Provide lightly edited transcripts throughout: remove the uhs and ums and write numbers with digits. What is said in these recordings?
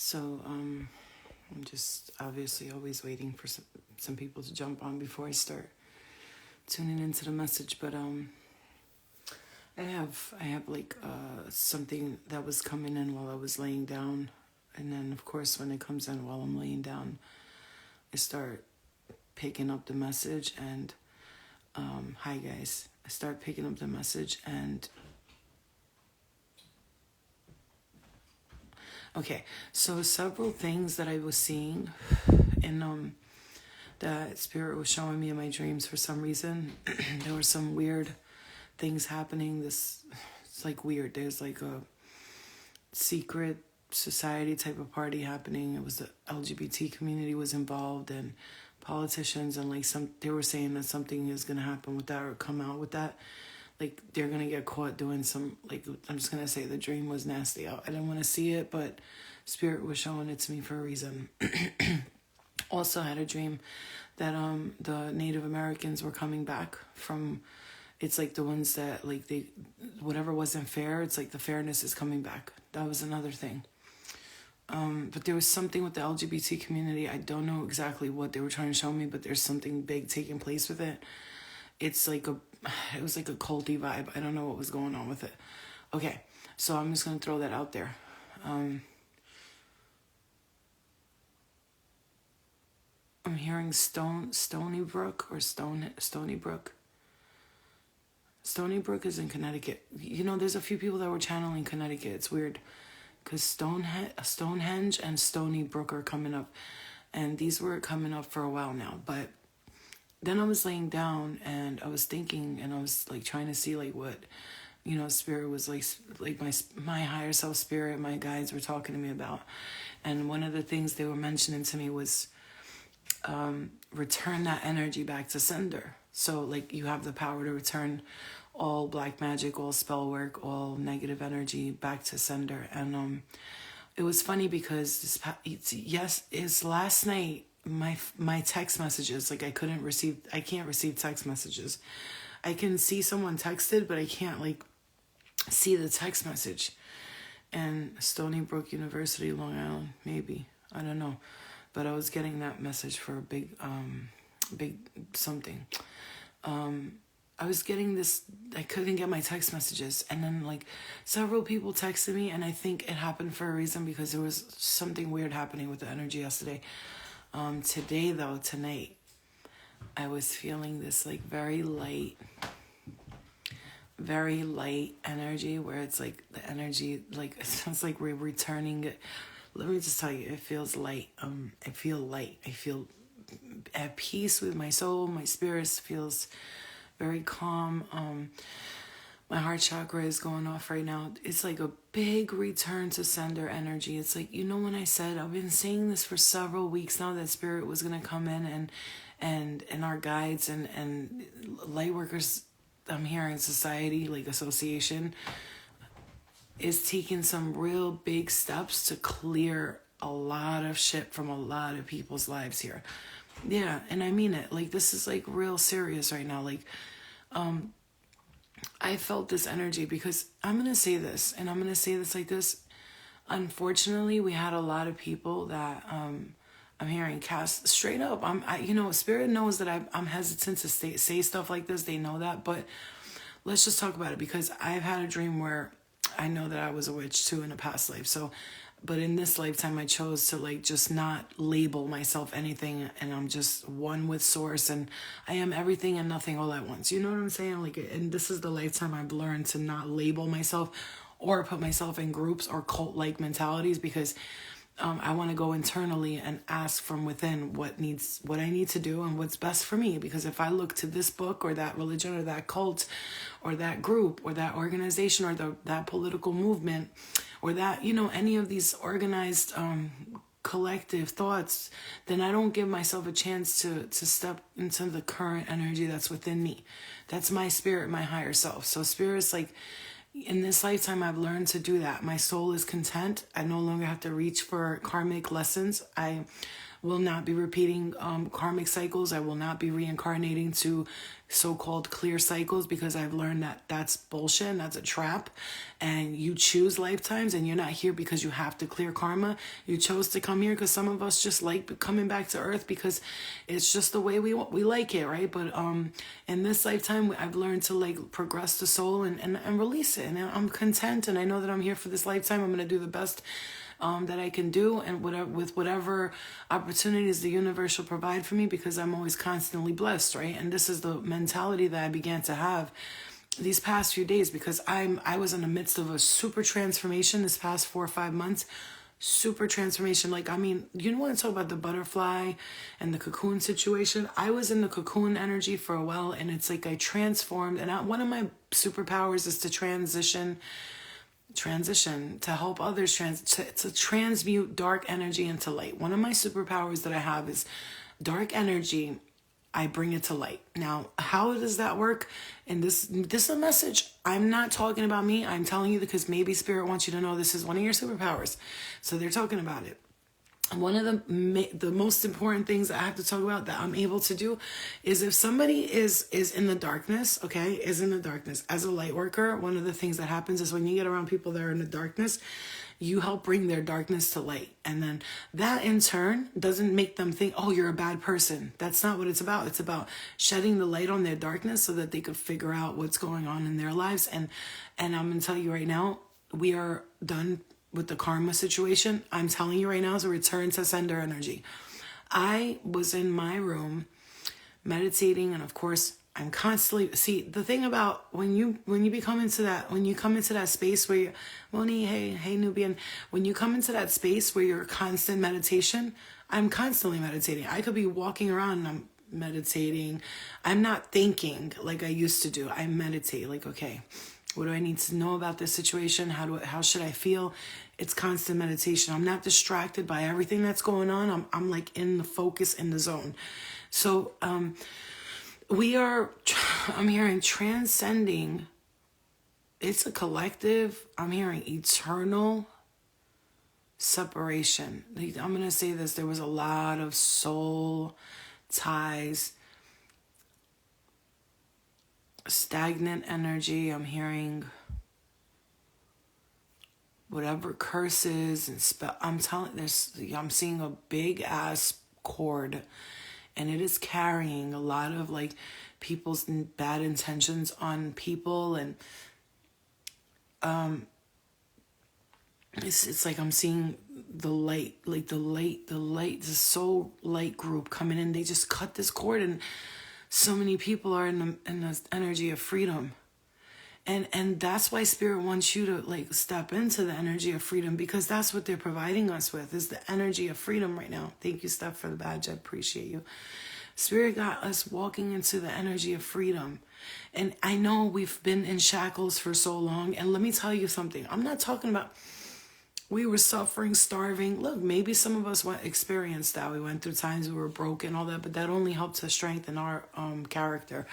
So I'm just obviously always waiting for some people to jump on before I start tuning into the message. But I have like something that was coming in while I was laying down, and then of course when it comes in while I'm laying down, I start picking up the message and hi guys. I start picking up the message and okay, so several things that I was seeing and that spirit was showing me in my dreams for some reason. There were some weird things happening. It's like weird. There's like a secret society type of party happening. It was the LGBT community was involved and politicians and like they were saying that something is gonna happen with that or come out with that. Like they're gonna get caught doing some like I'm just gonna say the dream was nasty. I didn't want to see it, but spirit was showing it to me for a reason. Also had a dream that the Native Americans were coming back from. It's like the ones that like they whatever wasn't fair. It's like the fairness is coming back. That was another thing. But there was something with the LGBT community. I don't know exactly what they were trying to show me, but there's something big taking place with it. It was like a culty vibe. I don't know what was going on with it. Okay, so I'm just gonna throw that out there. I'm hearing Stony Brook or Stony Brook. Stony Brook is in Connecticut. You know, there's a few people that were channeling Connecticut. It's weird. Because Stonehenge and Stony Brook are coming up. And these were coming up for a while now. But then I was laying down and I was thinking and I was like trying to see like what, you know, spirit was like my higher self spirit, my guides were talking to me about. And one of the things they were mentioning to me was return that energy back to sender. So like you have the power to return all black magic, all spell work, all negative energy back to sender. And it was funny because it's last night my text messages, like I can't receive text messages. I can see someone texted, but I can't like see the text message. And Stony Brook University, Long Island, maybe, I don't know, but I was getting that message for a big something. I was getting this, I couldn't get my text messages. And then like several people texted me and I think it happened for a reason because there was something weird happening with the energy yesterday. Today though, tonight, I was feeling this like very light energy where it's like the energy, like it sounds like we're returning it. Let me just tell you, it feels light. I feel light. I feel at peace with my soul. My spirit feels very calm. My heart chakra is going off right now. It's like a big return to sender energy. It's like, you know, when I said, I've been saying this for several weeks now that spirit was going to come in and our guides and light workers, I'm hearing society, like association, is taking some real big steps to clear a lot of shit from a lot of people's lives here. Yeah, and I mean it. Like, this is, like, real serious right now. Like, I felt this energy because I'm going to say this, and I'm going to say this like this. Unfortunately, we had a lot of people that I'm hearing cast straight up. Spirit knows that I'm hesitant to say stuff like this. They know that, but let's just talk about it because I've had a dream where I know that I was a witch too in a past life. So, but in this lifetime, I chose to like just not label myself anything, and I'm just one with source, and I am everything and nothing all at once. You know what I'm saying? Like, and this is the lifetime I've learned to not label myself or put myself in groups or cult-like mentalities because I want to go internally and ask from within what I need to do and what's best for me. Because if I look to this book or that religion or that cult or that group or that organization or that political movement or that, you know, any of these organized collective thoughts, then I don't give myself a chance to step into the current energy that's within me. That's my spirit, my higher self. So spirit's like, in this lifetime, I've learned to do that. My soul is content. I no longer have to reach for karmic lessons. will not be repeating karmic cycles. I will not be reincarnating to so-called clear cycles, because I've learned that that's bullshit and that's a trap. And you choose lifetimes, and you're not here because you have to clear karma. You chose to come here because some of us just like coming back to earth because it's just the way we like it, right? But in this lifetime, I've learned to like progress the soul and release it, and I'm content, and I know that I'm here for this lifetime. I'm going to do the best that I can do, and whatever opportunities the universe will provide for me, because I'm always constantly blessed, right? And this is the mentality that I began to have these past few days, because I was in the midst of a super transformation this past 4 or 5 months. Super transformation. Like, I mean, you want to talk about the butterfly and the cocoon situation? I was in the cocoon energy for a while, and it's like I transformed, and one of my superpowers is to transition to help others to transmute dark energy into light. One of my superpowers that I have is dark energy. I bring it to light. Now, how does that work? And this is a message. I'm not talking about me. I'm telling you because maybe Spirit wants you to know this is one of your superpowers. So they're talking about it. One of the most important things I have to talk about that I'm able to do is if somebody is in the darkness, okay, is in the darkness. As a light worker, one of the things that happens is when you get around people that are in the darkness, you help bring their darkness to light. And then that in turn doesn't make them think, oh, you're a bad person. That's not what it's about. It's about shedding the light on their darkness so that they could figure out what's going on in their lives. And I'm going to tell you right now, we are done with the karma situation. I'm telling you right now, it's a return to sender energy. I was in my room meditating, and of course I'm constantly, see, the thing about when you come into that space where you, Moni, hey Nubian, when you come into that space where you're constant meditation, I'm constantly meditating. I could be walking around and I'm meditating. I'm not thinking like I used to do. I meditate like, okay, what do I need to know about this situation? How should I feel? It's constant meditation. I'm not distracted by everything that's going on. I'm like in the focus, in the zone. So I'm hearing transcending. It's a collective. I'm hearing eternal separation. I'm going to say this. There was a lot of soul ties, stagnant energy. I'm hearing whatever curses and I'm seeing a big ass cord, and it is carrying a lot of like people's bad intentions on people. And it's like I'm seeing the soul light group coming in. They just cut this cord, and so many people are in the energy of freedom. And that's why Spirit wants you to like step into the energy of freedom, because that's what they're providing us with, is the energy of freedom right now. Thank you, Steph, for the badge. I appreciate you. Spirit got us walking into the energy of freedom. And I know we've been in shackles for so long. And let me tell you something. I'm not talking about we were suffering, starving. Look, maybe some of us experienced that. We went through times we were broken, all that, but that only helped to strengthen our character.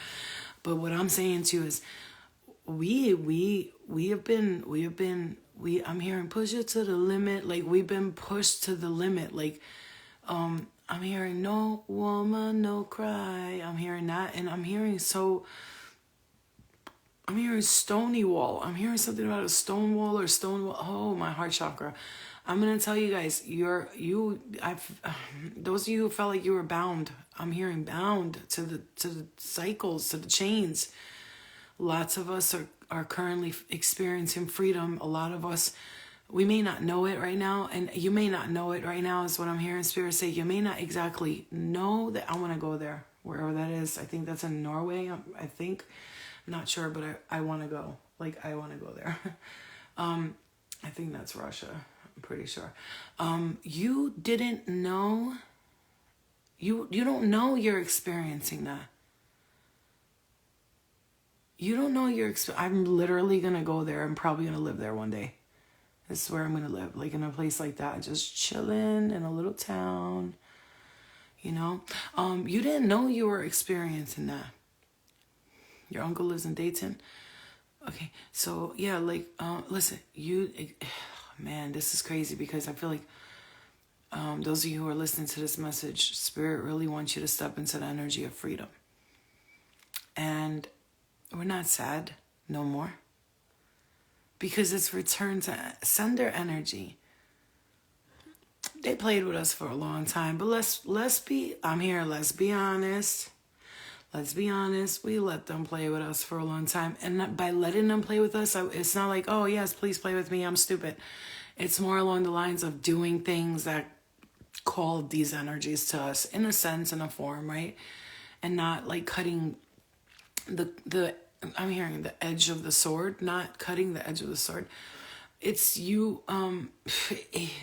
But what I'm saying to you is, I'm hearing push it to the limit. Like we've been pushed to the limit. Like, I'm hearing no woman, no cry. I'm hearing that. And I'm hearing stony wall. I'm hearing something about a stone wall or stone wall. Oh, my heart chakra. I'm going to tell you guys, those of you who felt like you were bound, I'm hearing bound to the cycles, to the chains. Lots of us are currently experiencing freedom. A lot of us, we may not know it right now, and you may not know it right now is what I'm hearing Spirit say. You may not exactly know that I want to go there, wherever that is. I think that's in Norway, I think. I'm not sure, but I want to go. Like, I want to go there. I think that's Russia. I'm pretty sure. You didn't know. You don't know you're experiencing that. You don't know I'm literally going to go there. I'm probably going to live there one day. This is where I'm going to live. Like in a place like that. Just chilling in a little town. You know? You didn't know you were experiencing that. Your uncle lives in Dayton. Okay. So, yeah, like, listen, man, this is crazy because I feel like those of you who are listening to this message, Spirit really wants you to step into the energy of freedom. And we're not sad no more, because it's returned to sender energy. They played with us for a long time, but let's be honest. Let's be honest. We let them play with us for a long time. And by letting them play with us, it's not like, oh, yes, please play with me, I'm stupid. It's more along the lines of doing things that call these energies to us, in a sense, in a form, right? And not like cutting I'm hearing the edge of the sword, not cutting the edge of the sword. It's you,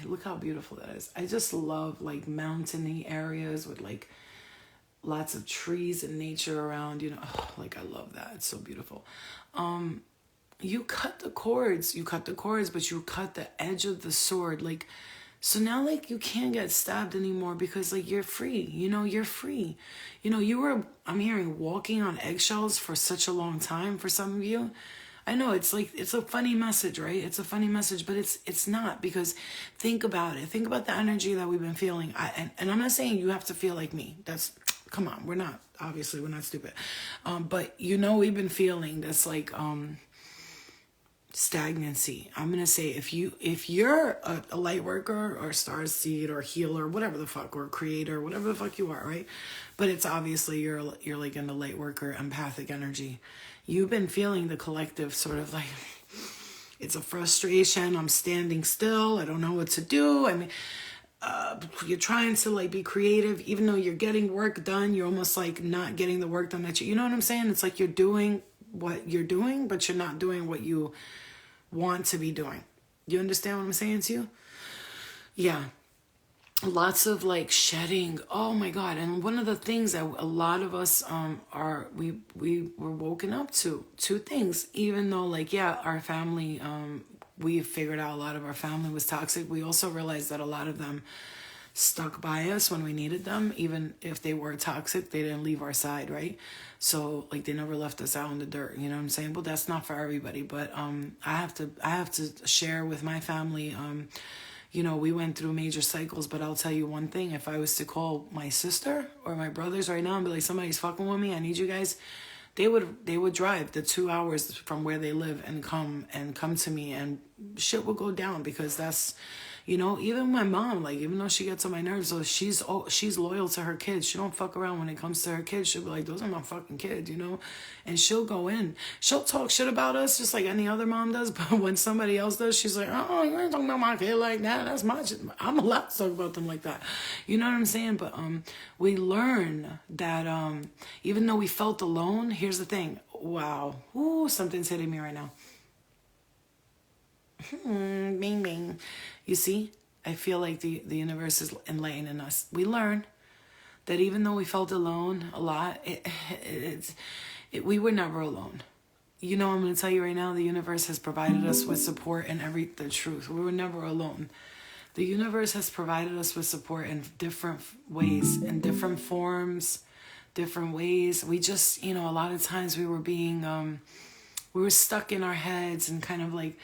look how beautiful that is. I just love like mountainy areas with like lots of trees and nature around, like I love that. It's so beautiful. You cut the cords, but you cut the edge of the sword. Like, so now like you can't get stabbed anymore, because like you're free, you're free. You were, I'm hearing, walking on eggshells for such a long time for some of you. I know it's like, it's a funny message, right? It's a funny message, but it's not, because think about it. Think about the energy that we've been feeling. And I'm not saying you have to feel like me. Come on, we're not stupid. But we've been feeling this like, stagnancy. I'm going to say, if you're a light worker or star seed or healer, whatever the fuck, or creator, whatever the fuck you are, right? But it's obviously you're like in the light worker, empathic energy. You've been feeling the collective sort of like, it's a frustration. I'm standing still. I don't know what to do. I mean, you're trying to like be creative, even though you're getting work done. You're almost like not getting the work done that you know what I'm saying? It's like you're doing what you're doing, but you're not doing what you want to be doing. You understand what I'm saying to you? Yeah. Lots of like shedding. Oh my God. And one of the things that a lot of us we were woken up to, two things. Even though like, yeah, our family, we figured out a lot of our family was toxic. We also realized that a lot of them stuck by us when we needed them. Even if they were toxic, they didn't leave our side, right? So like they never left us out in the dirt, you know what I'm saying? But that's not for everybody. But I have to share with my family, we went through major cycles, but I'll tell you one thing. If I was to call my sister or my brothers right now and be like, somebody's fucking with me, I need you guys, they would drive the 2 hours from where they live and come to me, and shit will go down, because that's, even my mom, like, even though she gets on my nerves, so she's loyal to her kids. She don't fuck around when it comes to her kids. She'll be like, those are my fucking kids, and she'll go in. She'll talk shit about us just like any other mom does, but when somebody else does, she's like, oh, you ain't talking about my kid like that. That's my shit. I'm allowed to talk about them like that. You know what I'm saying? But we learn that even though we felt alone, here's the thing. Wow. Ooh, something's hitting me right now. Bing, bing. You see, I feel like the universe is enlightening us. We learn that even though we felt alone a lot, we were never alone. I'm going to tell you right now, the universe has provided us with support and the truth. We were never alone. The universe has provided us with support in different ways, in different forms, different ways. We just, a lot of times we were we were stuck in our heads and kind of like,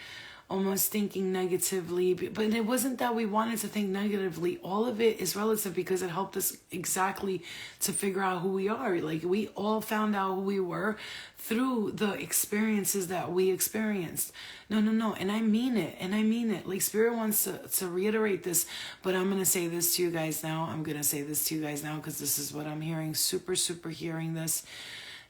almost thinking negatively, but it wasn't that we wanted to think negatively. All of it is relative, because it helped us exactly to figure out who we are. Like, we all found out who we were through the experiences that we experienced. No. And I mean it. Like, Spirit wants to reiterate this, but I'm going to say this to you guys now. Because this is what I'm hearing. Super hearing this.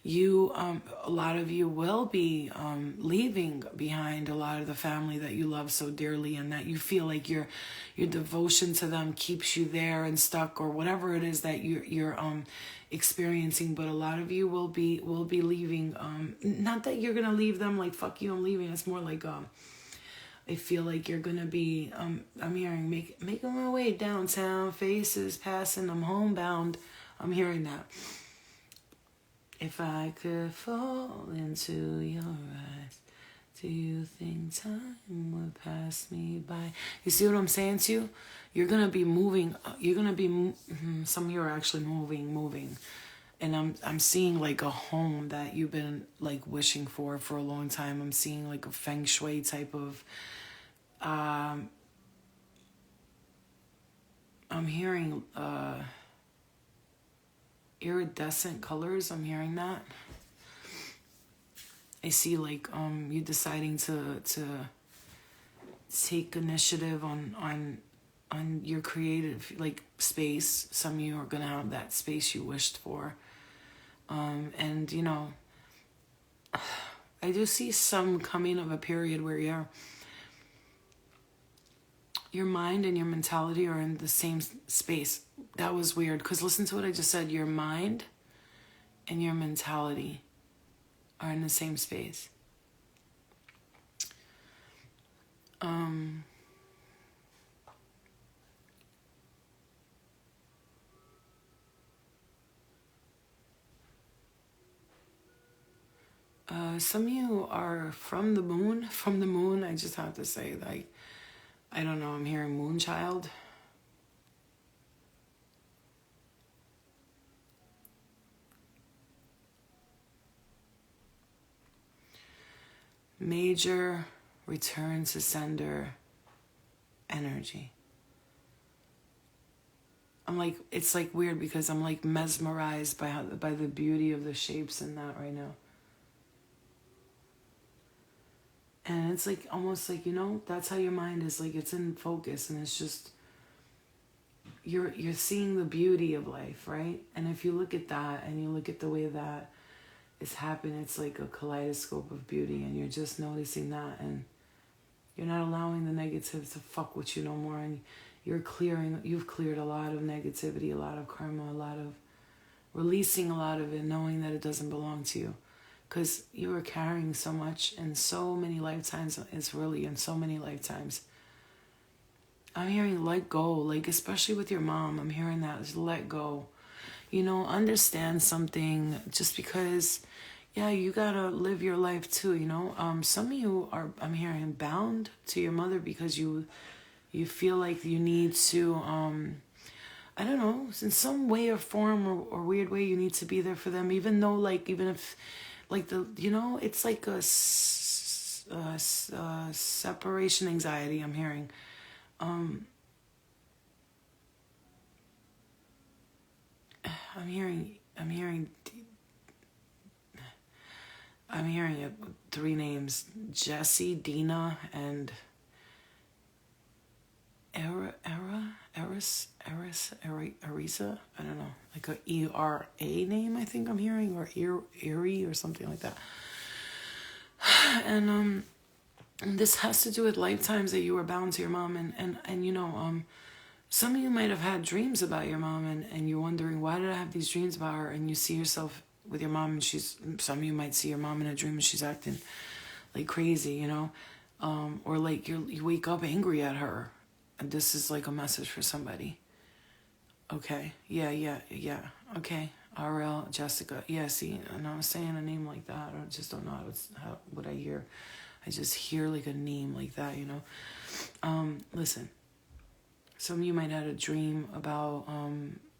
A lot of you will be leaving behind a lot of the family that you love so dearly, and that you feel like your devotion to them keeps you there and stuck, or whatever it is that you're experiencing. But a lot of you will be leaving. Not that you're gonna leave them like fuck you, I'm leaving. It's more like I feel like you're gonna be I'm hearing making my way downtown, faces passing, I'm homebound. I'm hearing that. If I could fall into your eyes, do you think time would pass me by? You see what I'm saying to you? You're going to be moving. Some of you are actually moving. And I'm seeing like a home that you've been like wishing for a long time. I'm seeing like a feng shui type of I'm hearing iridescent colors. I'm hearing that. I see like you deciding to take initiative on your creative like space. Some of you are gonna have that space you wished for. And you know, I do see some coming of a period where your mind and your mentality are in the same space. That was weird, because listen to what I just said. Your mind and your mentality are in the same space. Some of you are from the moon. From the moon, I just have to say, like, I don't know, I'm hearing Moonchild. Major return to sender energy. I'm like, it's like weird because I'm like mesmerized by the beauty of the shapes in that right now. And it's like almost like, you know, that's how your mind is, like it's in focus, and it's just you're seeing the beauty of life, right? And if you look at that and you look at the way that it's happening, it's like a kaleidoscope of beauty, and you're just noticing that, and you're not allowing the negative to fuck with you no more, and you've cleared a lot of negativity, a lot of karma, a lot of releasing a lot of it, knowing that it doesn't belong to you. Because you were carrying so much in so many lifetimes. It's really in so many lifetimes. I'm hearing let go, like especially with your mom. I'm hearing that, just let go. You know, understand something, just because, yeah, you gotta live your life too, you know. Some of you are, I'm hearing, bound to your mother because you feel like you need to, I don't know, in some way or form or weird way, you need to be there for them, even though, like, even if, like, the, you know, it's like a separation anxiety, I'm hearing. I'm hearing three names: Jesse, Dina, and Arisa. I don't know, like a ERA name. I think I'm hearing, or Erie or something like that. And this has to do with lifetimes that you were bound to your mom, and you know, some of you might have had dreams about your mom, and you're wondering, why did I have these dreams about her? And you see yourself with your mom, and some of you might see your mom in a dream and she's acting like crazy, you know, or like you wake up angry at her, and this is like a message for somebody. Okay, yeah. Okay, RL, Jessica. Yeah, see, and I was saying a name like that, I just don't know what I hear. I just hear like a name like that, you know. Listen, some of you might have had a dream about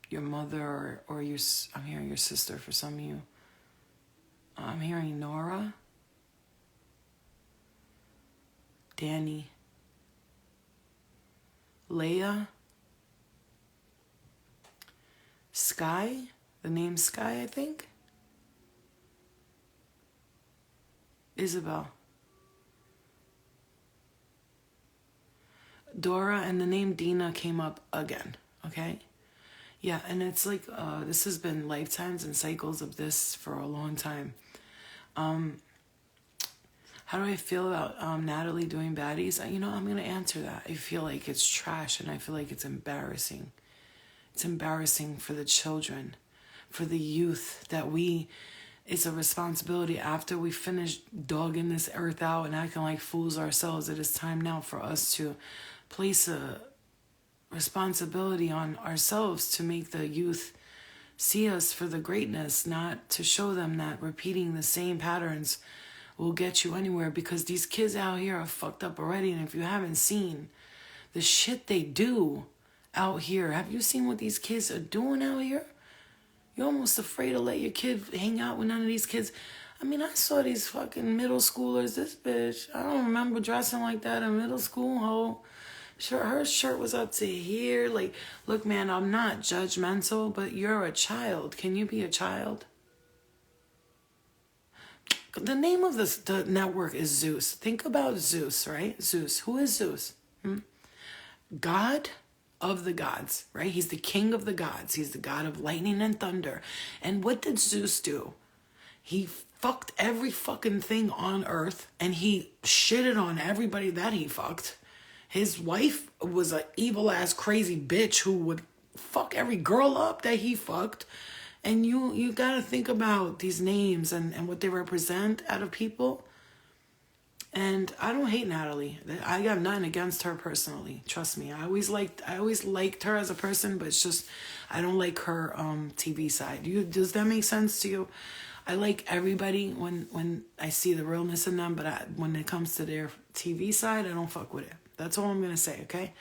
your mother, or your, I'm hearing your sister for some of you. I'm hearing Nora, Danny, Leia, Sky, the name Sky, I think, Isabel, Dora, and the name Dina came up again, okay? Yeah, and it's like, this has been lifetimes and cycles of this for a long time. How do I feel about Natalie doing baddies? You know, I'm going to answer that. I feel like it's trash, and I feel like it's embarrassing. It's embarrassing for the children, for the youth, that it's a responsibility after we finish dogging this earth out and acting like fools ourselves. It is time now for us to place a responsibility on ourselves to make the youth see us for the greatness, not to show them that repeating the same patterns will get you anywhere, because these kids out here are fucked up already. And if you haven't seen the shit they do out here, have you seen what these kids are doing out here? You're almost afraid to let your kid hang out with none of these kids. I mean, I saw these fucking middle schoolers. This bitch, I don't remember dressing like that in middle school, ho. Her shirt was up to here. Like, look, man, I'm not judgmental, but you're a child. Can you be a child? The name of the network is Zeus. Think about Zeus, right? Zeus. Who is Zeus? God of the gods, right? He's the king of the gods. He's the god of lightning and thunder. And what did Zeus do? He fucked every fucking thing on earth, and he shitted on everybody that he fucked. His wife was an evil ass crazy bitch who would fuck every girl up that he fucked. And you gotta think about these names and what they represent out of people. And I don't hate Natalie. I got nothing against her personally. Trust me. I always liked her as a person, but it's just I don't like her TV side. Does that make sense to you? I like everybody when I see the realness in them, but when it comes to their TV side, I don't fuck with it. That's all I'm gonna say, okay?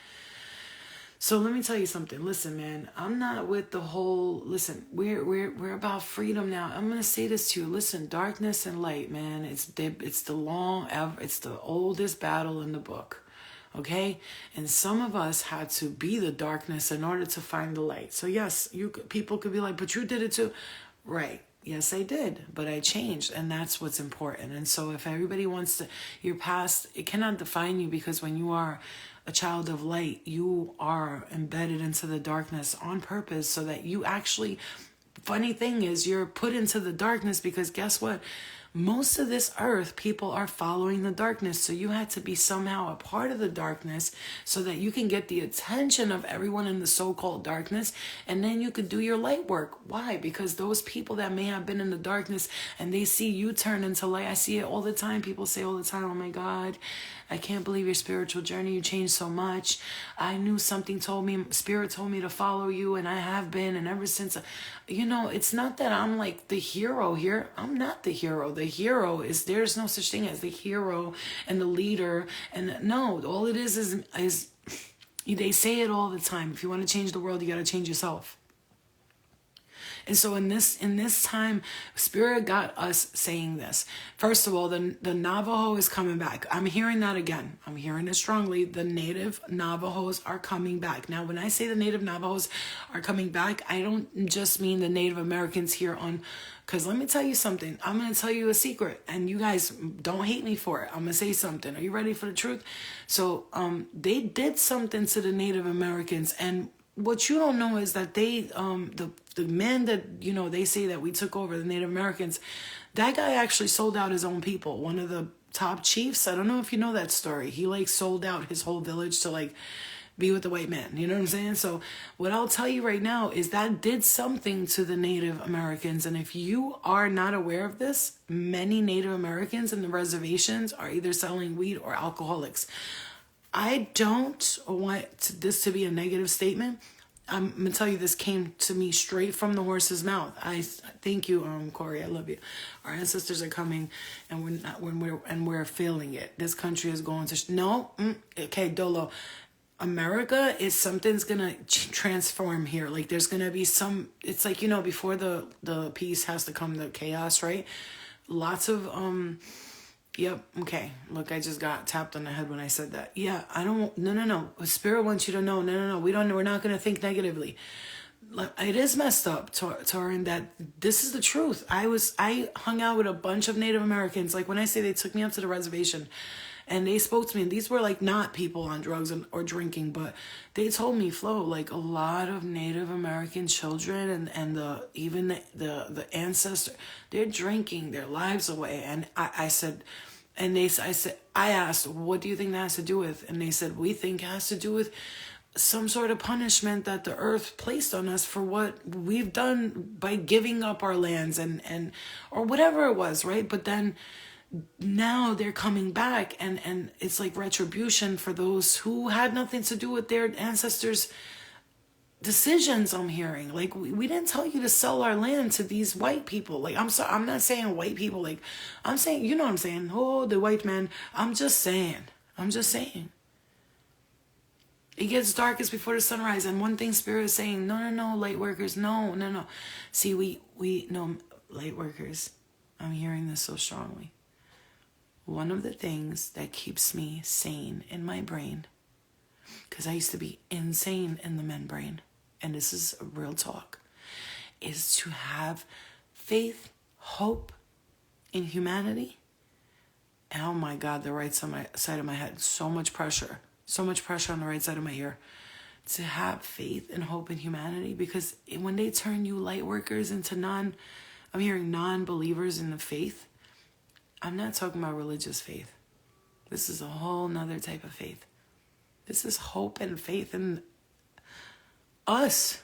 So let me tell you something. Listen, man, I'm not with the whole, listen, we're about freedom now. I'm going to say this to you. Listen, darkness and light, man, it's the oldest battle in the book. Okay? And some of us had to be the darkness in order to find the light. So yes, people could be like, but you did it too. Right. Yes, I did, but I changed, and that's what's important. And so if everybody wants to, your past, it cannot define you, because when you are a child of light, you are embedded into the darkness on purpose, so that you actually, funny thing is, you're put into the darkness because guess what? Most of this earth, people are following the darkness. So you had to be somehow a part of the darkness so that you can get the attention of everyone in the so-called darkness. And then you could do your light work. Why? Because those people that may have been in the darkness and they see you turn into light. I see it all the time. People say all the time, oh my God, I can't believe your spiritual journey. You changed so much. I knew something told me, spirit told me to follow you, and I have been. And ever since, it's not that I'm like the hero here. I'm not the hero. The hero is, there's no such thing as the hero and the leader. And no, all it is they say it all the time. If you want to change the world, you got to change yourself. And so in this time, Spirit got us saying this. First of all, the Navajo is coming back. I'm hearing that again. I'm hearing it strongly. The native Navajos are coming back. Now, when I say the native Navajos are coming back, I don't just mean the Native Americans here on, because let me tell you something. I'm going to tell you a secret, and you guys don't hate me for it. I'm going to say something. Are you ready for the truth? So they did something to the Native Americans, and what you don't know is that they, the man that, they say that we took over, the Native Americans, that guy actually sold out his own people. One of the top chiefs, I don't know if you know that story. He sold out his whole village to be with the white man. You know what I'm saying? So what I'll tell you right now is that did something to the Native Americans. And if you are not aware of this, many Native Americans in the reservations are either selling weed or alcoholics. I don't want this to be a negative statement. I'm going to tell you, this came to me straight from the horse's mouth. I thank you, Corey. I love you. Our ancestors are coming, and we're feeling it. This country is going to okay, Dolo. America is, something's gonna transform here. There's gonna be some. It's before the peace has to come the chaos, right? Lots of Yep. Okay. Look, I just got tapped on the head when I said that. Yeah. I don't. No. Spirit wants you to know. No. We're not going to think negatively. It is messed up, Torin, that this is the truth. I hung out with a bunch of Native Americans. When I say they took me up to the reservation and they spoke to me, and these were not people on drugs or drinking, but they told me, Flo, a lot of Native American children and even the ancestor, they're drinking their lives away. And I said, I asked, what do you think that has to do with? And they said, we think it has to do with some sort of punishment that the earth placed on us for what we've done by giving up our lands and or whatever it was, right? But then now they're coming back, and it's like retribution for those who had nothing to do with their ancestors' decisions. I'm hearing we didn't tell you to sell our land to these white people. I'm sorry, I'm not saying white people. I'm saying, you know what I'm saying? Oh, the white man. I'm just saying. It gets darkest before the sunrise, and one thing Spirit is saying, no, light workers, no. See, we no, light workers. I'm hearing this so strongly. One of the things that keeps me sane in my brain because I used to be insane in the men brain, and this is real talk, is to have faith, hope in humanity. And oh my God, the right side of my head, so much pressure on the right side of my ear. To have faith and hope in humanity, because when they turn you light workers into I'm hearing non-believers in the faith. I'm not talking about religious faith. This is a whole nother type of faith. This is hope and faith in us.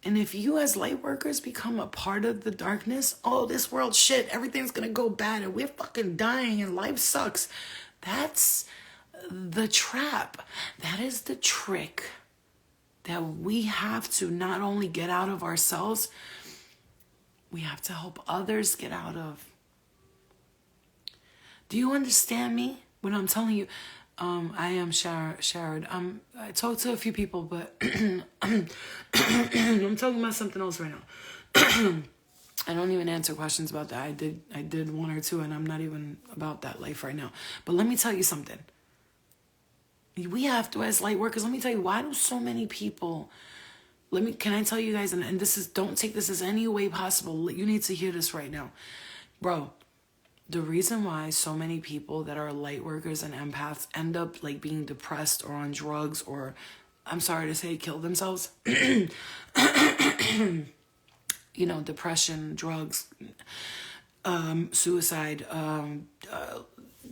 And if you as light workers become a part of the darkness, oh, this world shit, everything's gonna go bad and we're fucking dying and life sucks. That's the trap. That is the trick that we have to not only get out of ourselves, we have to help others get out of. Do you understand me when I'm telling you? I am Sharad. I talked to a few people, but I'm talking about something else right now. I don't even answer questions about that. I did one or two, and I'm not even about that life right now. But let me tell you something. We have to, as light workers, let me tell you, why do so many people, can I tell you guys, and this is, don't take this as any way possible. You need to hear this right now. Bro, the reason why so many people that are light workers and empaths end up like being depressed or on drugs or, I'm sorry to say, kill themselves, depression, drugs, suicide,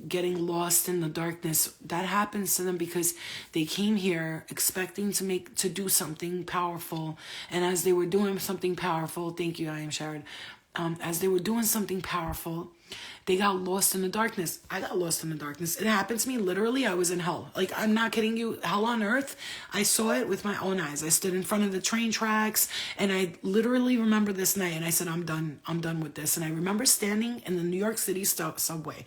getting lost in the darkness, that happens to them because they came here expecting to do something powerful. And as they were doing something powerful, thank you, I am Sharon. As they were doing something powerful, they got lost in the darkness. I got lost in the darkness. It happened to me. Literally, I was in hell. Like, I'm not kidding you. Hell on earth. I saw it with my own eyes. I stood in front of the train tracks, and I literally remember this night, and I said, I'm done. I'm done with this. And I remember standing in the New York City subway,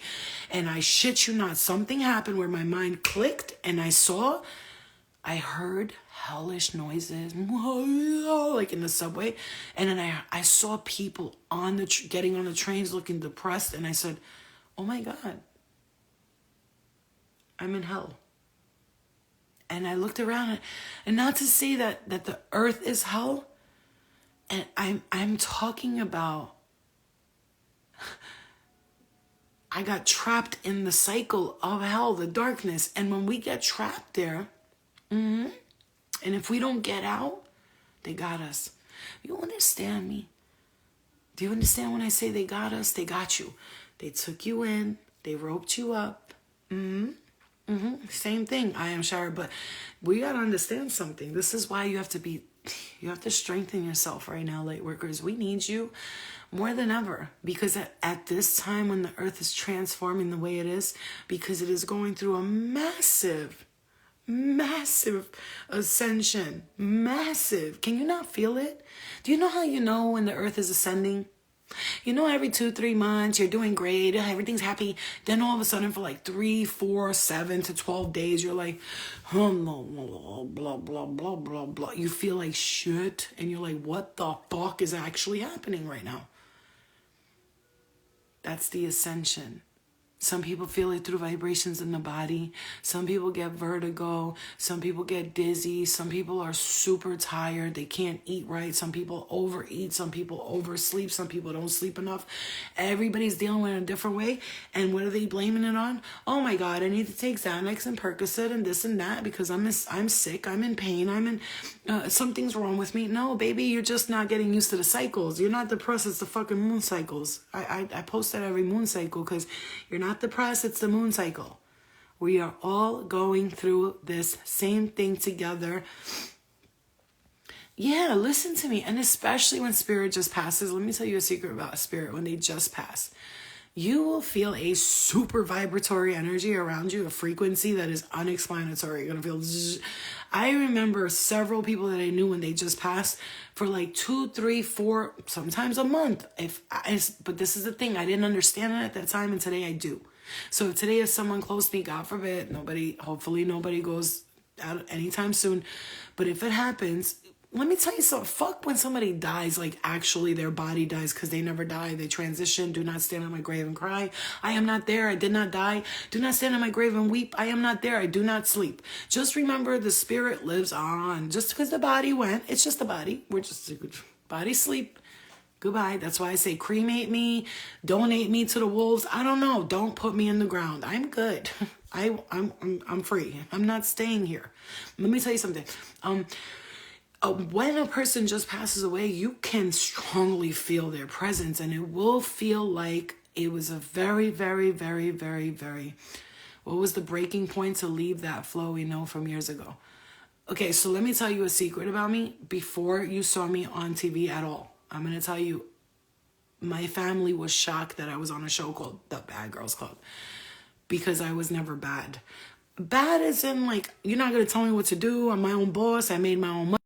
and I shit you not, something happened where my mind clicked, and I heard hellish noises, like in the subway. And then I saw people getting on the trains looking depressed. And I said, oh my God, I'm in hell. And I looked around, and not to say that the earth is hell. And I'm talking about, I got trapped in the cycle of hell, the darkness. And when we get trapped there, and if we don't get out, they got us. You understand me? Do you understand when I say they got us? They got you. They took you in. They roped you up. Same thing. I am Shara, but we got to understand something. This is why you have to strengthen yourself right now, light workers. We need you more than ever, because at this time when the earth is transforming the way it is, because it is going through a massive ascension. Massive. Can you not feel it? Do you know how you know when the earth is ascending? You know, every 2-3 months you're doing great, everything's happy. Then all of a sudden for like 3, 4, 7 to 12 days, you're like, blah, blah, blah, blah, blah, blah. You feel like shit, and you're like, what the fuck is actually happening right now? That's the ascension. Some people feel it through vibrations in the body. Some people get vertigo. Some people get dizzy. Some people are super tired. They can't eat right. Some people overeat. Some people oversleep. Some people don't sleep enough. Everybody's dealing with it in a different way. And what are they blaming it on? Oh my God, I need to take Xanax and Percocet and this and that because I'm sick. I'm in pain. Something's wrong with me. No, baby, you're just not getting used to the cycles. You're not depressed. It's the fucking moon cycles. I post that every moon cycle because you're not depressed, it's the moon cycle. We are all going through this same thing together. Yeah, listen to me. And especially when spirit just passes, let me tell you a secret about spirit. When they just pass, you will feel a super vibratory energy around you, a frequency that is unexplanatory. You're going to feel zzz. I remember several people that I knew when they just passed for like 2, 3, 4, sometimes a month. But this is the thing. I didn't understand it at that time, and today I do. So today if someone close to me, God forbid, hopefully nobody goes out anytime soon. But if it happens, let me tell you something. Fuck when somebody dies, like actually their body dies, because they never die. They transition. Do not stand on my grave and cry. I am not there. I did not die. Do not stand on my grave and weep. I am not there. I do not sleep. Just remember the spirit lives on. Just because the body went, it's just the body. We're just body sleep. Goodbye. That's why I say cremate me, donate me to the wolves. I don't know. Don't put me in the ground. I'm good. I'm free. I'm not staying here. Let me tell you something. When a person just passes away, you can strongly feel their presence, and it will feel like it was a very, very, very, very, very, what was the breaking point to leave that flow we know from years ago? Okay, so let me tell you a secret about me. Before you saw me on TV at all, I'm going to tell you, my family was shocked that I was on a show called The Bad Girls Club, because I was never bad. Bad as in, like, you're not going to tell me what to do. I'm my own boss. I made my own money.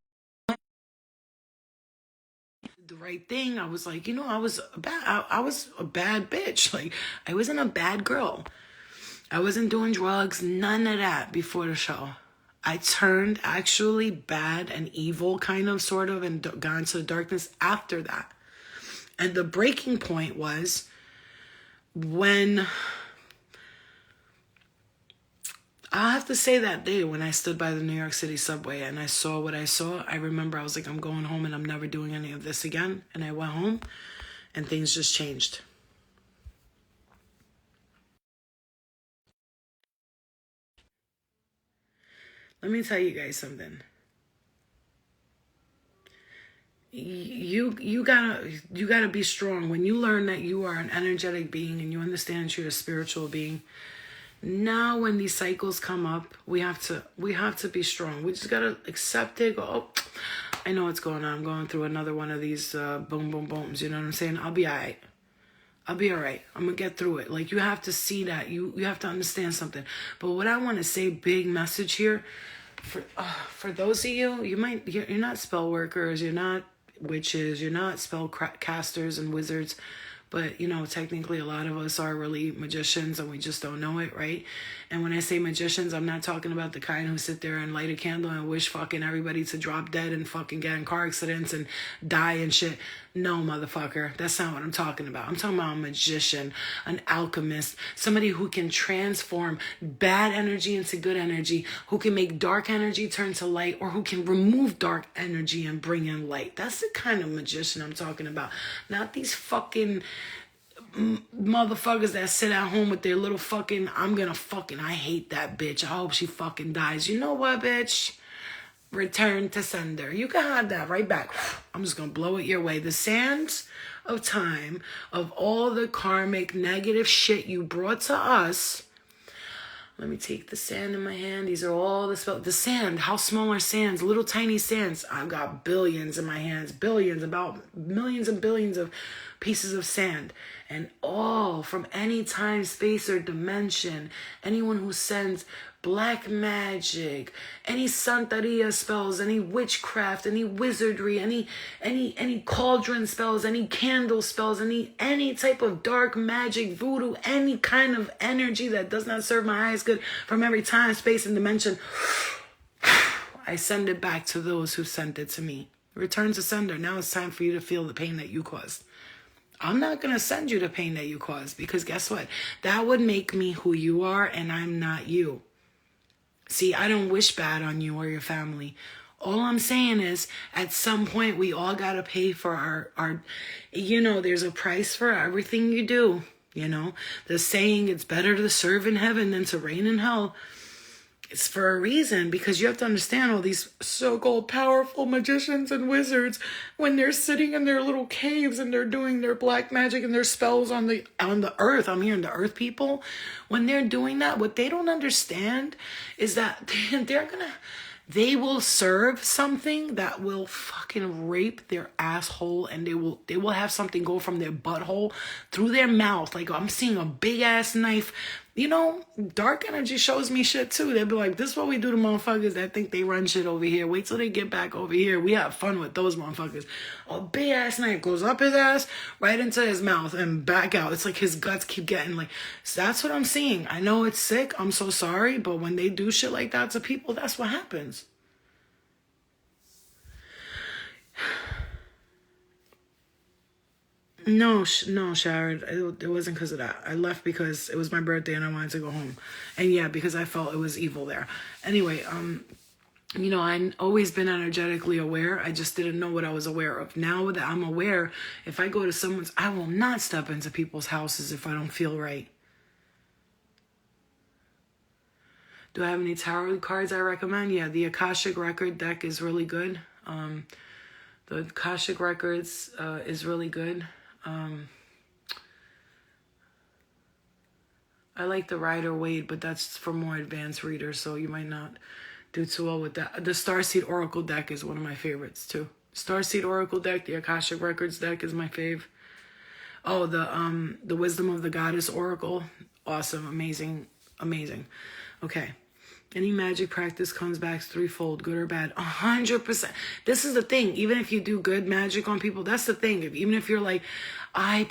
The right thing. I was like, I was a bad bitch. Like, I wasn't a bad girl. I wasn't doing drugs, none of that before the show. I turned actually bad and evil, kind of, sort of, and got into the darkness after that. And the breaking point was when, I have to say, that day when I stood by the New York City subway and I saw what I saw, I remember I was like, I'm going home and I'm never doing any of this again. And I went home and things just changed. Let me tell you guys something. You gotta be strong. When you learn that you are an energetic being and you understand that you're a spiritual being, now when these cycles come up, we have to be strong. We just gotta accept it. Go, oh, I know what's going on. I'm going through another one of these boom boom booms. You know what I'm saying? I'll be alright. I'll be all right. I'm going to get through it. Like, you have to see that. You have to understand something. But what I want to say, big message here, for those of you, you're not spell workers, you're not witches, you're not spell casters and wizards, but, technically a lot of us are really magicians and we just don't know it, right? And when I say magicians, I'm not talking about the kind who sit there and light a candle and wish fucking everybody to drop dead and fucking get in car accidents and die and shit. No, motherfucker. That's not what I'm talking about. I'm talking about a magician, an alchemist, somebody who can transform bad energy into good energy, who can make dark energy turn to light, or who can remove dark energy and bring in light. That's the kind of magician I'm talking about. Not these fucking motherfuckers that sit at home with their little fucking, I hate that bitch. I hope she fucking dies. You know what, bitch? Return to sender. You can have that right back. I'm just going to blow it your way. The sands of time of all the karmic negative shit you brought to us. Let me take the sand in my hand. These are all the sand. How small are sands? Little tiny sands. I've got billions in my hands. Billions, about millions and billions of pieces of sand. And all from any time, space, or dimension. Anyone who sends black magic, any Santeria spells, any witchcraft, any wizardry, any cauldron spells, any candle spells, any type of dark magic, voodoo, any kind of energy that does not serve my highest good from every time, space, and dimension, I send it back to those who sent it to me. Return to sender. Now it's time for you to feel the pain that you caused. I'm not going to send you the pain that you caused, because guess what? That would make me who you are, and I'm not you. See, I don't wish bad on you or your family. All I'm saying is, at some point, we all got to pay for our, there's a price for everything you do. The saying, it's better to serve in heaven than to reign in hell. It's for a reason, because you have to understand, all these so-called powerful magicians and wizards, when they're sitting in their little caves and they're doing their black magic and their spells on the earth, I'm hearing the earth people, when they're doing that, what they don't understand is that they will serve something that will fucking rape their asshole, and they will have something go from their butthole through their mouth. Like, I'm seeing a big ass knife. Dark energy shows me shit too. They'll be like, this is what we do to motherfuckers that think they run shit over here. Wait till they get back over here. We have fun with those motherfuckers. A big ass knife goes up his ass, right into his mouth, and back out. It's like his guts keep getting like, so that's what I'm seeing. I know it's sick. I'm so sorry. But when they do shit like that to people, that's what happens. No, no, Sharon. It wasn't because of that. I left because it was my birthday and I wanted to go home, and yeah, because I felt it was evil there. Anyway, I've always been energetically aware. I just didn't know what I was aware of. Now that I'm aware, if I go to someone's, I will not step into people's houses if I don't feel right. Do I have any tarot cards I recommend? Yeah, the Akashic Record deck is really good. The Akashic Records is really good. I like the Rider-Waite, but that's for more advanced readers, so you might not do too well with that. The Starseed Oracle deck is one of my favorites too. Starseed Oracle deck, the Akashic Records deck is my fave. Oh, the Wisdom of the Goddess Oracle, awesome, amazing, amazing. Okay. Any magic practice comes back threefold, good or bad. 100%. This is the thing. Even if you do good magic on people, that's the thing. Even if you're like, I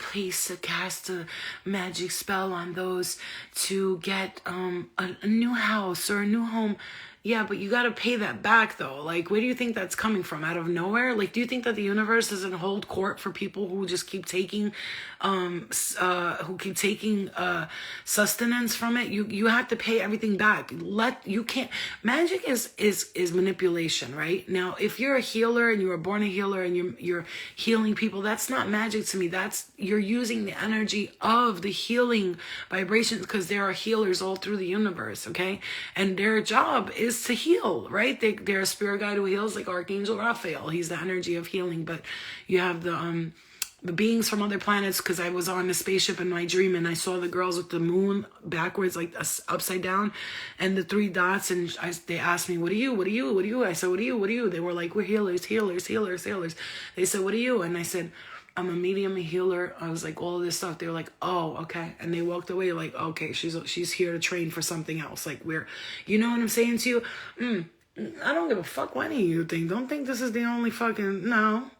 cast a magic spell on those to get a new house or a new home. Yeah, but you got to pay that back though. Like, where do you think that's coming from? Out of nowhere? Like, do you think that the universe doesn't hold court for people who just keep taking, sustenance from it? You have to pay everything back. You can't. Magic is manipulation, right? Now, if you're a healer and you were born a healer and you're healing people, that's not magic to me. You're using the energy of the healing vibrations, because there are healers all through the universe, okay? And their job is to heal, right? They're a spirit guide who heals, like Archangel Raphael. He's the energy of healing. But you have the beings from other planets, because I was on the spaceship in my dream and I saw the girls with the moon backwards, like upside down, and the 3 dots, and they asked me, what are you? What are you? What are you? I said, what are you? What are you? They were like, we're healers, healers, healers, healers. They said, what are you? And I said, I'm a medium, a healer. I was like, all of this stuff. They were like, oh, okay. And they walked away like, okay, she's here to train for something else. Like, you know what I'm saying to you? I don't give a fuck what any of you think. Don't think this is the only fucking, no.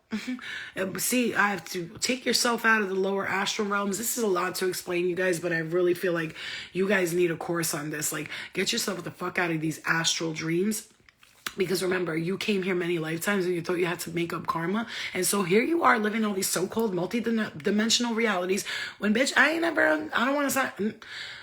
See, I have to take yourself out of the lower astral realms. This is a lot to explain, you guys, but I really feel like you guys need a course on this. Like, get yourself the fuck out of these astral dreams. Because remember, you came here many lifetimes and you thought you had to make up karma. And so here you are living all these so-called multi-dimensional realities. When, bitch, I don't want to sign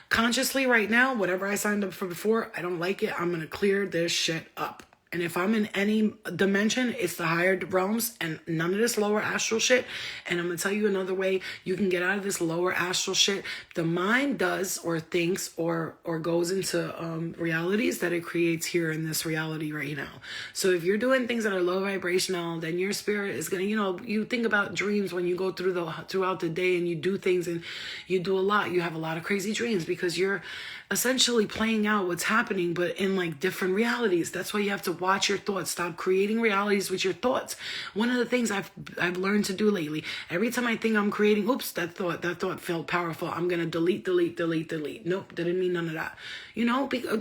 consciously right now. Whatever I signed up for before, I don't like it. I'm going to clear this shit up. And if I'm in any dimension, it's the higher realms and none of this lower astral shit. And I'm going to tell you another way you can get out of this lower astral shit. The mind does or thinks or goes into realities that it creates here in this reality right now. So if you're doing things that are low vibrational, then your spirit is going to, you think about dreams when you go throughout the day and you do things and you do a lot. You have a lot of crazy dreams because you're essentially playing out what's happening, but in like different realities. That's why you have to watch your thoughts. Stop creating realities with your thoughts. One of the things I've learned to do lately, every time I think I'm creating, oops, that thought felt powerful, I'm going to delete. Nope, didn't mean none of that.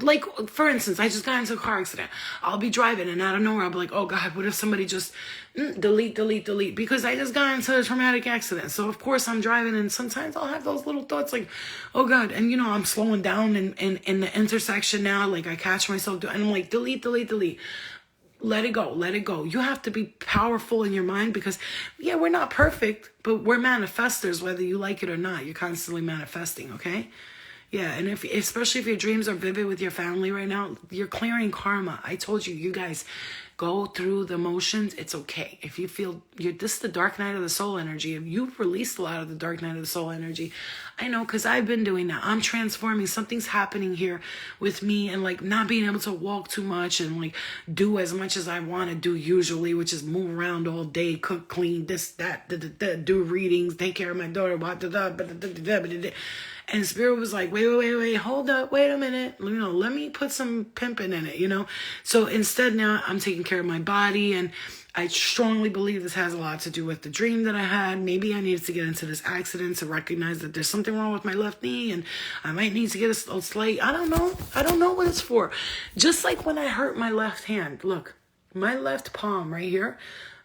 Like, for instance, I just got into a car accident. I'll be driving and out of nowhere, I'll be like, oh God, what if somebody just delete, because I just got into a traumatic accident. So of course I'm driving and sometimes I'll have those little thoughts like, oh God, and I'm slowing down in the intersection now, like I catch myself and I'm like, delete. Let it go. You have to be powerful in your mind because, yeah, we're not perfect, but we're manifestors, whether you like it or not. You're constantly manifesting, okay? Yeah, and especially if your dreams are vivid with your family right now, you're clearing karma. I told you guys, go through the motions. It's okay. If you feel this is the dark night of the soul energy. If you've released a lot of the dark night of the soul energy, I know, because I've been doing that. I'm transforming. Something's happening here with me and like not being able to walk too much and like do as much as I want to do usually, which is move around all day, cook, clean, this, that, do readings, take care of my daughter, and Spirit was like, wait, hold up, wait a minute. Let me put some pimping in it, So instead now I'm taking care of my body, and I strongly believe this has a lot to do with the dream that I had. Maybe I needed to get into this accident to recognize that there's something wrong with my left knee, and I might need to get a slight, I don't know what it's for. Just like when I hurt my left hand, look, my left palm right here,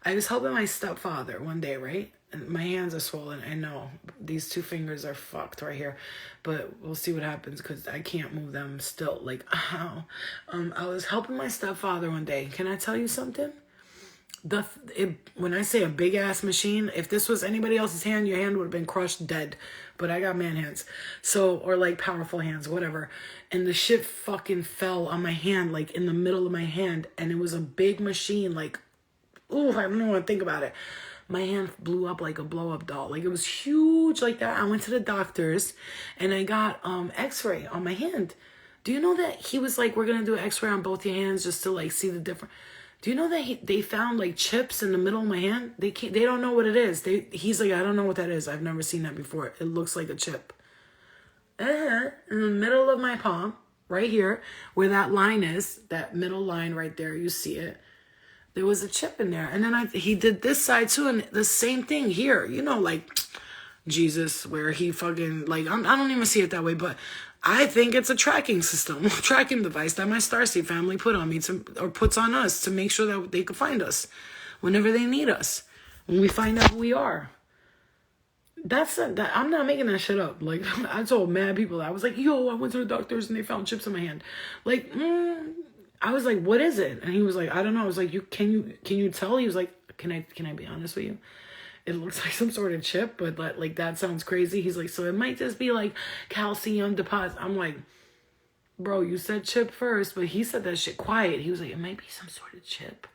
I was helping my stepfather one day, right? And my hands are swollen. I know these 2 fingers are fucked right here, but we'll see what happens because I can't move them still. Like, ow. I was helping my stepfather one day. Can I tell you something? when I say a big ass machine, if this was anybody else's hand, your hand would have been crushed dead. But I got man hands. So, or like powerful hands, whatever. And the shit fucking fell on my hand, like in the middle of my hand. And it was a big machine, like, ooh, I don't even want to think about it. My hand blew up like a blow up doll. Like it was huge like that. I went to the doctors and I got x-ray on my hand. Do you know that he was like, we're going to do an x-ray on both your hands just to like see the difference. Do you know that they found like chips in the middle of my hand? They don't know what it is. He's like, I don't know what that is. I've never seen that before. It looks like a chip. In the middle of my palm, right here, where that line is, that middle line right there, you see it. There was a chip in there. And then he did this side too, and the same thing here. You know, like Jesus, where he fucking, like, I don't even see it that way, but I think it's a tracking system, tracking device that my Starseed family put on me or puts on us to make sure that they can find us whenever they need us, when we find out who we are. I'm not making that shit up. Like, I told mad people, I was like, yo, I went to the doctors and they found chips in my hand. Like, I was like, what is it? And he was like, I don't know. I was like, can you tell? He was like, can I be honest with you? It looks like some sort of chip, but like that sounds crazy. He's like, so it might just be like calcium deposit. I'm like, bro, you said chip first, but he said that shit quiet. He was like, it might be some sort of chip,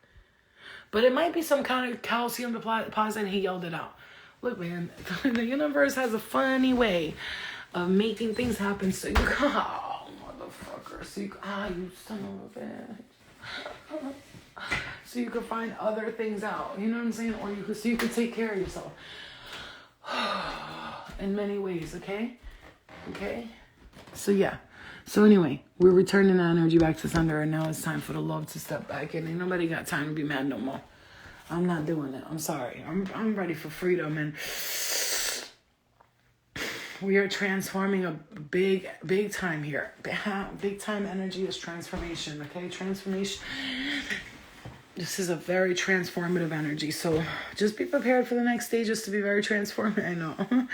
but it might be some kind of calcium deposit. And he yelled it out. Look, man, the universe has a funny way of making things happen. So you, oh, motherfucker. So you son of a bitch. So you can find other things out, you know what I'm saying? Or so you can take care of yourself. In many ways, okay? Okay? So yeah. So anyway, we're returning the energy back to Thunder, and now it's time for the love to step back. And ain't nobody got time to be mad no more. I'm not doing it. I'm sorry. I'm ready for freedom, and we are transforming a big time here. Big time energy is transformation, okay? Transformation. This is a very transformative energy. So just be prepared for the next stages to be very transformative. I know.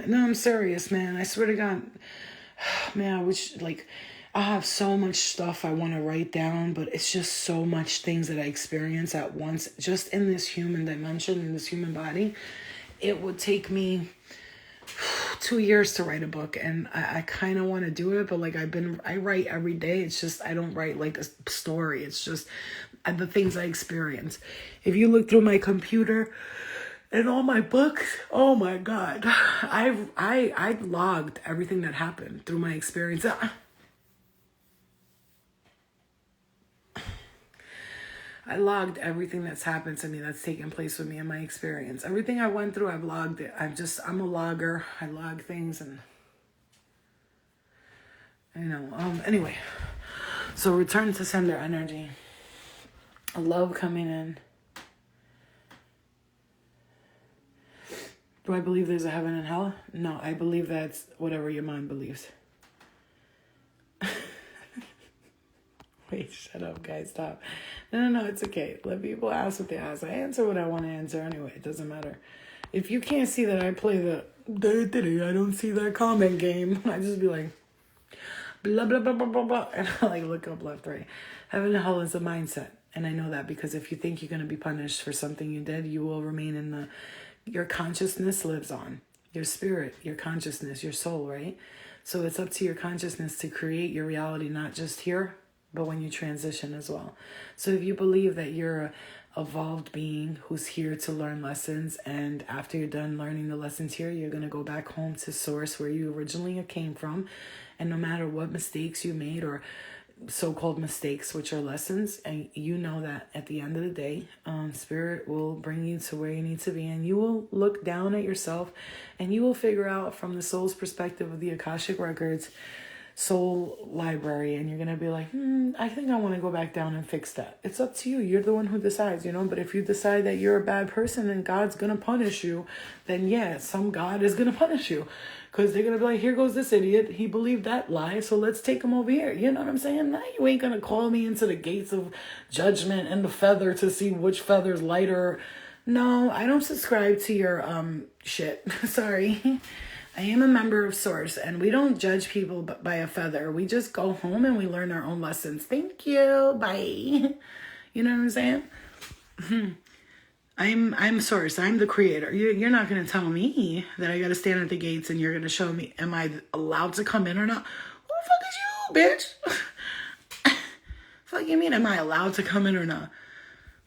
No, I'm serious, man. I swear to God. Man, I have so much stuff I want to write down, but it's just so much things that I experience at once, just in this human dimension, in this human body. It would take me 2 years to write a book, and I kind of want to do it, but like I write every day. It's just, I don't write like a story. It's just the things I experience. If you look through my computer and all my books, oh my God, I've logged everything that happened through my experience. I logged everything that's happened to me, that's taken place with me in my experience. Everything I went through, I've logged it. I'm a logger. I log things, and anyway. So return to sender energy. Love coming in. Do I believe there's a heaven and hell? No, I believe that's whatever your mind believes. Wait, shut up, guys. Stop. No, it's okay. Let people ask what they ask. I answer what I want to answer anyway. It doesn't matter. If you can't see that I play I don't see that comment game, I just be like, blah, blah, blah, blah, blah, blah. And I like look up left, right. Heaven and hell is a mindset. And I know that because if you think you're going to be punished for something you did, you will remain in your consciousness lives on. Your spirit, your consciousness, your soul, right? So it's up to your consciousness to create your reality, not just here, but when you transition as well. So if you believe that you're an evolved being who's here to learn lessons, and after you're done learning the lessons here, you're going to go back home to source where you originally came from. And no matter what mistakes you made, or so-called mistakes, which are lessons, and you know that at the end of the day, spirit will bring you to where you need to be, and you will look down at yourself, and you will figure out from the soul's perspective of the Akashic Records soul library, and you're gonna be like, I think I want to go back down and fix that. It's up to you. You're the one who decides, but if you decide that you're a bad person and God's gonna punish you, then yeah, some God is gonna punish you, because they're gonna be like, here goes this idiot, he believed that lie, so let's take him over here. You know what I'm saying? Now you ain't gonna call me into the gates of judgment and the feather to see which feather's lighter. No, I don't subscribe to your shit. Sorry. I am a member of Source, and we don't judge people by a feather. We just go home and we learn our own lessons. Thank you. Bye. You know what I'm saying? I'm source. I'm the creator. You're not gonna tell me that I gotta stand at the gates and you're gonna show me, am I allowed to come in or not? Who the fuck is you, bitch? Fuck you mean, am I allowed to come in or not?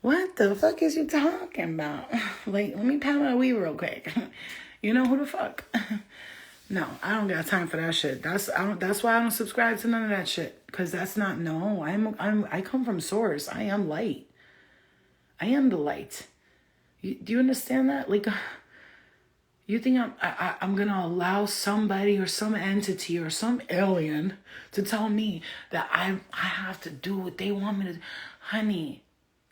What the fuck is you talking about? Like, let me pat my weave real quick. You know who the fuck? No, I don't got time for that shit. That's why I don't subscribe to none of that shit. Cause that's not, no. I come from source. I am light. I am the light. Do you understand that? Like, you think I'm gonna allow somebody or some entity or some alien to tell me that I have to do what they want me to do? Honey,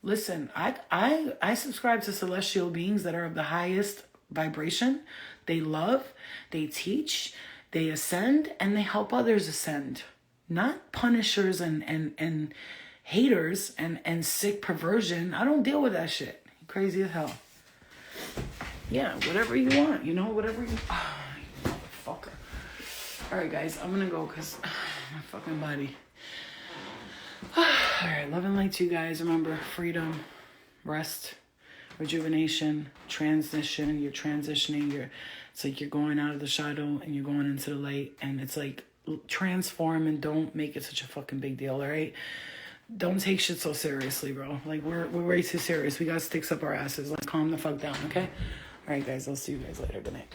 listen, I subscribe to celestial beings that are of the highest vibration. They love, they teach, they ascend, and they help others ascend. Not punishers and haters and sick perversion. I don't deal with that shit. Crazy as hell. Yeah, whatever you want, you know, whatever you... Oh, you motherfucker. Alright, guys, I'm gonna go because my fucking body... Alright, love and light to you guys. Remember, freedom, rest, rejuvenation, transition. You're transitioning. It's like you're going out of the shadow and you're going into the light. And it's like, transform and don't make it such a fucking big deal, alright? Don't take shit so seriously, bro. Like, we're way too serious. We got sticks up our asses. Let's calm the fuck down, okay? Alright, guys, I'll see you guys later. Good night.